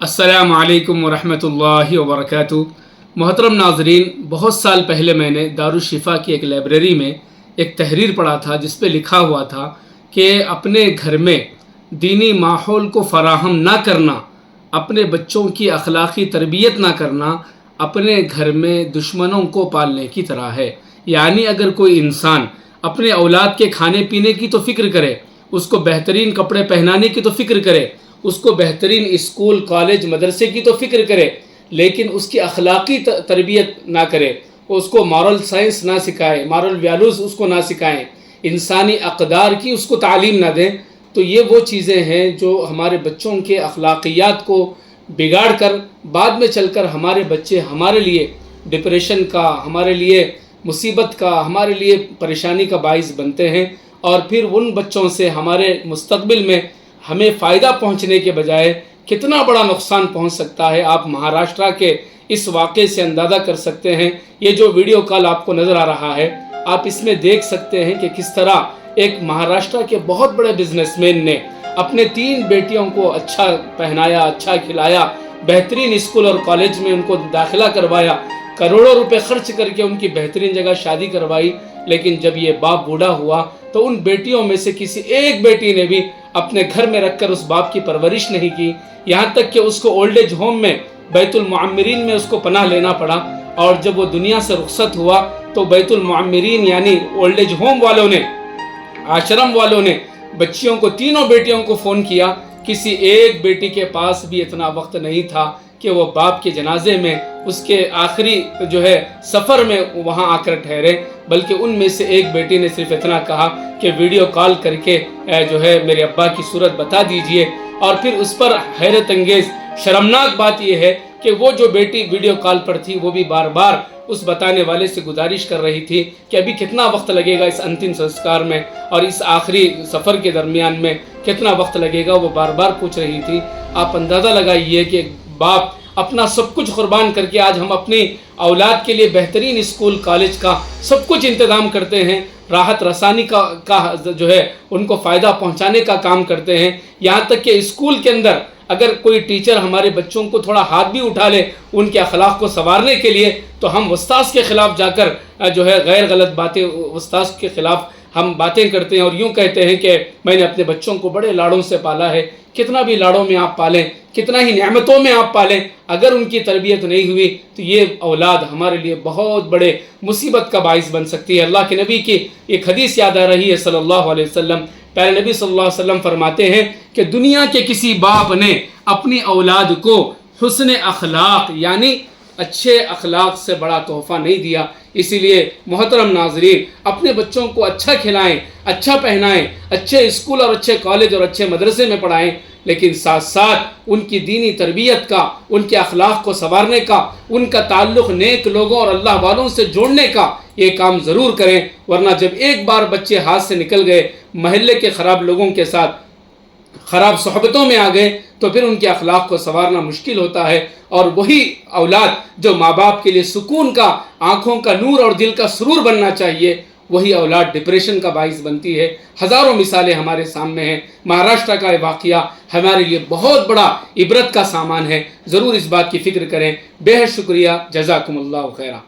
السلام علیکم ورحمۃ اللہ وبرکاتہ۔ محترم ناظرین، بہت سال پہلے میں نے دارالشفا کی ایک لائبریری میں ایک تحریر پڑھا تھا جس پہ لکھا ہوا تھا کہ اپنے گھر میں دینی ماحول کو فراہم نہ کرنا، اپنے بچوں کی اخلاقی تربیت نہ کرنا، اپنے گھر میں دشمنوں کو پالنے کی طرح ہے۔ یعنی اگر کوئی انسان اپنے اولاد کے کھانے پینے کی تو فکر کرے، اس کو بہترین کپڑے پہنانے کی تو فکر کرے، اس کو بہترین اسکول کالج مدرسے کی تو فکر کرے، لیکن اس کی اخلاقی تربیت نہ کرے، اس کو مورل سائنس نہ سکھائے، مورل ویلیوز اس کو نہ سکھائیں، انسانی اقدار کی اس کو تعلیم نہ دیں، تو یہ وہ چیزیں ہیں جو ہمارے بچوں کے اخلاقیات کو بگاڑ کر بعد میں چل کر ہمارے بچے ہمارے لیے ڈپریشن کا، ہمارے لیے مصیبت کا، ہمارے لیے پریشانی کا باعث بنتے ہیں، اور پھر ان بچوں سے ہمارے مستقبل میں ہمیں فائدہ پہنچنے کے بجائے کتنا بڑا نقصان پہنچ سکتا ہے۔ آپ مہاراشٹرا کے اس واقعے سے اندازہ کر سکتے ہیں۔ یہ جو ویڈیو کال آپ کو نظر آ رہا ہے، آپ اس میں دیکھ سکتے ہیں کہ کس طرح ایک مہاراشٹرا کے بہت بڑے بزنس مین نے اپنے 3 بیٹیوں کو اچھا پہنایا، اچھا کھلایا، بہترین اسکول اور کالج میں ان کو داخلہ کروایا، کروڑوں روپے خرچ کر کے ان کی بہترین جگہ شادی کروائی، لیکن جب یہ باپ بوڑھا ہوا تو ان بیٹیوں میں سے کسی ایک بیٹی نے بھی اپنے گھر میں رکھ کر اس باپ کی پرورش نہیں کی، یہاں تک کہ اس کو اولڈ ایج ہوم میں بیت المعمرین میں اس کو پناہ لینا پڑا، اور جب وہ دنیا سے رخصت ہوا تو بیت المعمرین یعنی اولڈ ایج ہوم والوں نے، آشرم والوں نے بچیوں کو، تینوں بیٹیوں کو فون کیا، کسی ایک بیٹی کے پاس بھی اتنا وقت نہیں تھا کہ وہ باپ کے جنازے میں اس کے آخری سفر میں وہاں آ کر ٹھہرے، بلکہ ان میں سے ایک بیٹی نے صرف اتنا کہا کہ ویڈیو کال کر کے میرے ابا کی صورت بتا دیجئے، اور پھر اس پر حیرت انگیز شرمناک بات یہ ہے کہ وہ جو بیٹی ویڈیو کال پر تھی وہ بھی بار بار اس بتانے والے سے گزارش کر رہی تھی کہ ابھی کتنا وقت لگے گا اس انتم سنسکار میں اور اس آخری سفر کے درمیان میں کتنا وقت لگے گا، وہ بار بار پوچھ رہی تھی۔ آپ اندازہ لگائیے کہ باپ اپنا سب کچھ قربان کر کے آج ہم اپنی اولاد کے لیے بہترین اسکول کالج کا سب کچھ انتظام کرتے ہیں، راحت رسانی کا ان کو فائدہ پہنچانے کا کام کرتے ہیں، یہاں تک کہ اسکول کے اندر اگر کوئی ٹیچر ہمارے بچوں کو تھوڑا ہاتھ بھی اٹھا لے ان کے اخلاق کو سنوارنے کے لیے تو ہم استاذ کے خلاف جا کر غیر غلط باتیں، استاذ کے خلاف ہم باتیں کرتے ہیں اور یوں کہتے ہیں کہ میں نے اپنے بچوں کو بڑے لاڑوں سے پالا ہے۔ کتنا بھی لاڑوں میں آپ پالیں، کتنا ہی نعمتوں میں آپ پالیں، اگر ان کی تربیت نہیں ہوئی تو یہ اولاد ہمارے لیے بہت بڑے مصیبت کا باعث بن سکتی ہے۔ اللہ کے نبی کی ایک حدیث یاد آ رہی ہے صلی اللہ علیہ وسلم، پیارے نبی صلی اللہ علیہ وسلم فرماتے ہیں کہ دنیا کے کسی باپ نے اپنی اولاد کو حسن اخلاق یعنی اچھے اخلاق سے بڑا تحفہ نہیں دیا۔ اسی لیے محترم ناظرین، اپنے بچوں کو اچھا کھلائیں، اچھا پہنائیں، اچھے اسکول اور اچھے کالج اور اچھے مدرسے میں پڑھائیں، لیکن ساتھ ساتھ ان کی دینی تربیت کا، ان کے اخلاق کو سنوارنے کا، ان کا تعلق نیک لوگوں اور اللہ والوں سے جوڑنے کا یہ کام ضرور کریں، ورنہ جب ایک بار بچے ہاتھ سے نکل گئے، محلے کے خراب لوگوں کے ساتھ خراب صحبتوں میں آ گئے تو پھر ان کے اخلاق کو سنوارنا مشکل ہوتا ہے، اور وہی اولاد جو ماں باپ کے لیے سکون کا، آنکھوں کا نور اور دل کا سرور بننا چاہیے، وہی اولاد ڈپریشن کا باعث بنتی ہے۔ ہزاروں مثالیں ہمارے سامنے ہیں۔ مہاراشٹر کا واقعہ ہمارے لیے بہت بڑا عبرت کا سامان ہے، ضرور اس بات کی فکر کریں۔ بے حد شکریہ، جزاکم اللہ خیرہ۔